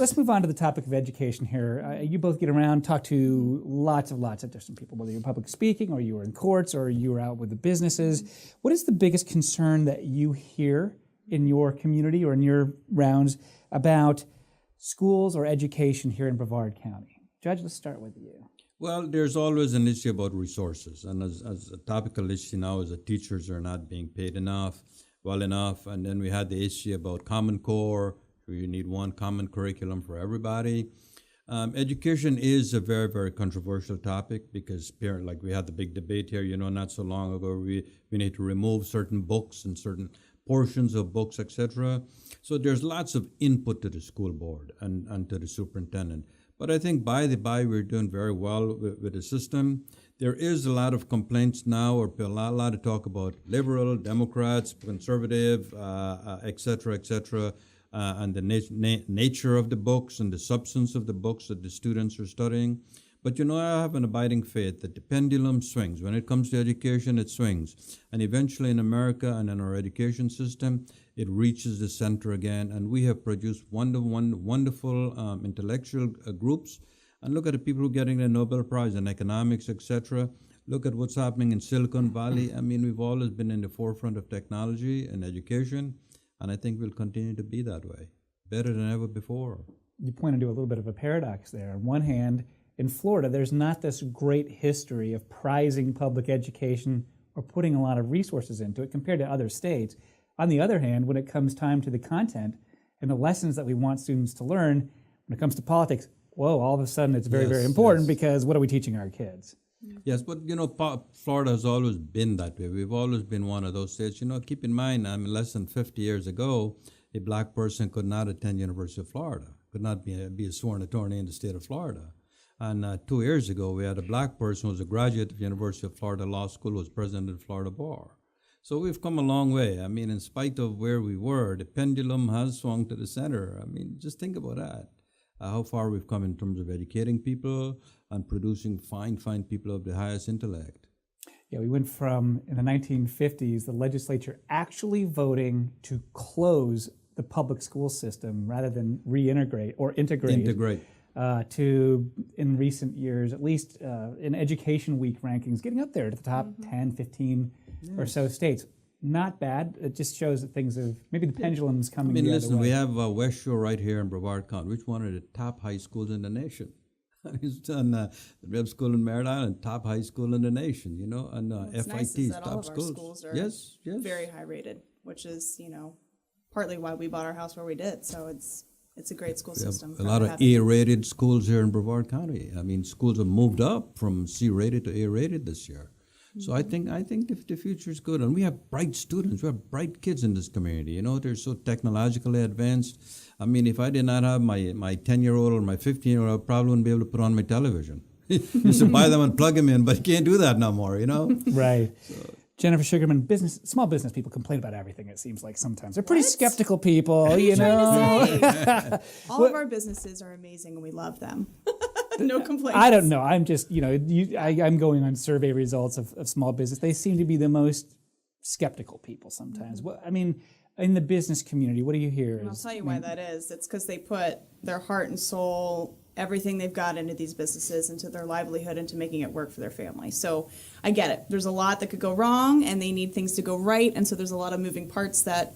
let's move on to the topic of education here. You both get around, talk to lots of different people, whether you're public speaking or you were in courts or you were out with the businesses. What is the biggest concern that you hear in your community or in your rounds about schools or education here in Brevard County? Judge, let's start with you. Well, there's always an issue about resources, and as a topical issue now is that teachers are not being paid well enough, and then we had the issue about Common Core. You need one common curriculum for everybody. Education is a very, very controversial topic because like we had the big debate here, not so long ago, we need to remove certain books and certain portions of books, etc. So there's lots of input to the school board and to the superintendent. But I think by we're doing very well with the system. There is a lot of complaints now, or a lot of talk about liberal, Democrats, conservative, etc., and the nature of the books and the substance of the books that the students are studying. But I have an abiding faith that the pendulum swings. When it comes to education, it swings. And eventually in America and in our education system, it reaches the center again. And we have produced wonderful intellectual groups. And look at the people who are getting the Nobel Prize in economics, etc. Look at what's happening in Silicon Valley. I mean, we've always been in the forefront of technology and education. And I think we'll continue to be that way, better than ever before. You pointed to a little bit of a paradox there. On one hand, in Florida, there's not this great history of prizing public education or putting a lot of resources into it compared to other states. On the other hand, when it comes time to the content and the lessons that we want students to learn, when it comes to politics, whoa, all of a sudden it's very important because what are we teaching our kids? Yes, but Florida has always been that way. We've always been one of those states. Keep in mind, less than 50 years ago, a black person could not attend University of Florida, could not be a sworn attorney in the state of Florida. And 2 years ago, we had a black person who was a graduate of University of Florida Law School, who was president of the Florida Bar. So we've come a long way. In spite of where we were, the pendulum has swung to the center. Just think about that. How far we've come in terms of educating people and producing fine people of the highest intellect. Yeah, we went from, in the 1950s, the legislature actually voting to close the public school system rather than reintegrate or integrate. To, in recent years, at least in Education Week rankings, getting up there to the top 10, 15 or so states. Not bad. It just shows that things have, maybe the pendulum's coming the other way. We have West Shore right here in Brevard County, which one of the top high schools in the nation. It's done the Reb School in Merritt Island, top high school in the nation, and FIT's nice that top all of our schools are very high rated, which is, partly why we bought our house where we did. So it's a great school system. A lot of A-rated schools here in Brevard County. Schools have moved up from C-rated to A-rated this year. So I think the future is good, and we have bright students. We have bright kids in this community. They're so technologically advanced. If I did not have my 10-year-old or my 15-year-old, I probably wouldn't be able to put on my television. You should buy them and plug them in, but you can't do that no more. Right. So. Jennifer Sugarman, small business people complain about everything, it seems like sometimes. They're pretty skeptical people, All of our businesses are amazing and we love them. No complaints. I don't know. I'm just, I'm going on survey results of small business. They seem to be the most skeptical people sometimes. In the business community, what do you hear? I'll tell you why that is. It's because they put their heart and soul, everything they've got into these businesses, into their livelihood, into making it work for their family. So I get it. There's a lot that could go wrong, and they need things to go right, and so there's a lot of moving parts that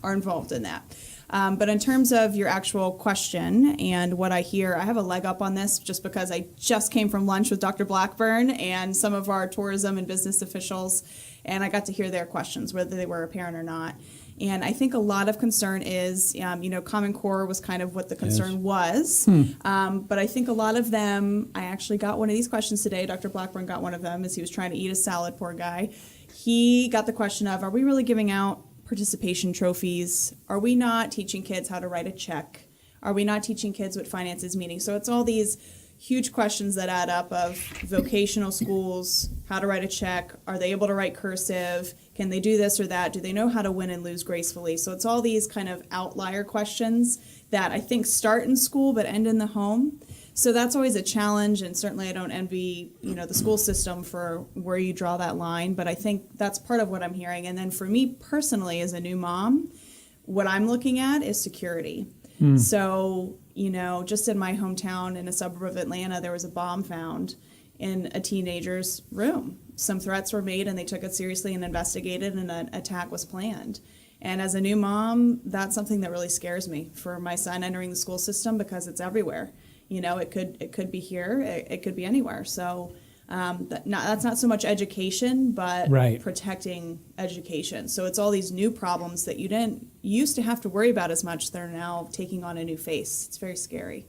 are involved in that. But in terms of your actual question and what I hear, I have a leg up on this just because I just came from lunch with Dr. Blackburn and some of our tourism and business officials, and I got to hear their questions, whether they were a parent or not. And I think a lot of concern is, Common Core was kind of what the concern was. But I think a lot of them, I actually got one of these questions today. Dr. Blackburn got one of them as he was trying to eat a salad, poor guy. He got the question of, are we really giving out participation trophies? Are we not teaching kids how to write a check? Are we not teaching kids what finances meaning? So it's all these huge questions that add up of vocational schools, how to write a check, are they able to write cursive, can they do this or that, do they know how to win and lose gracefully? So it's all these kind of outlier questions that I think start in school but end in the home. So that's always a challenge, and certainly I don't envy, the school system for where you draw that line, but I think that's part of what I'm hearing. And then for me personally as a new mom, what I'm looking at is security. So, just in my hometown in a suburb of Atlanta, there was a bomb found in a teenager's room. Some threats were made and they took it seriously and investigated, and an attack was planned. And as a new mom, that's something that really scares me for my son entering the school system, because it's everywhere. It could be here, it could be anywhere. So that's not so much education, but protecting education. So it's all these new problems that you didn't used to have to worry about as much. They're now taking on a new face. It's very scary.